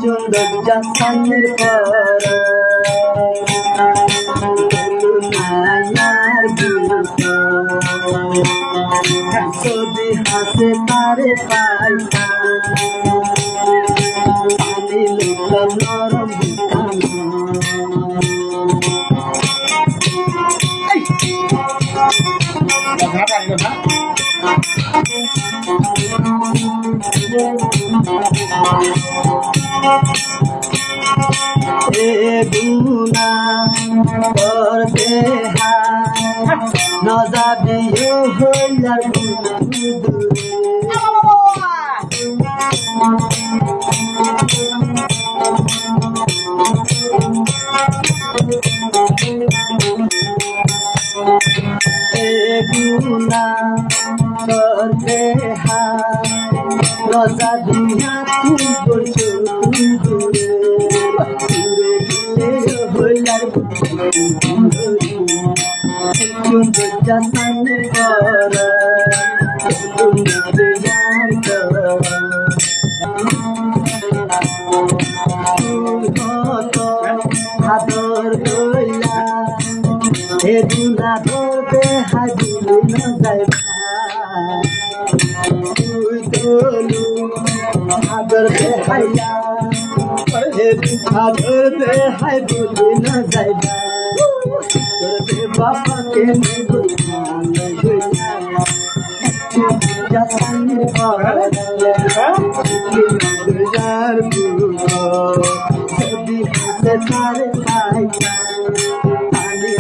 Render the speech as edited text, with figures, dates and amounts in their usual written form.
সুন্দর জাসানের পর মায়ার যদি হাসে তারে পাইতা পানি লোক নরম गुना करते न जाबी हो गुना करते न जाबी जासाনের পর হাতর কইলা হে দুনা ধরতে হাজির না যায় তুই তোলু হাতর হাইলা হে হাতর হাই বলি না যায় बाबा के जासाনের পর যদি হাসে তারে পাইতা পানি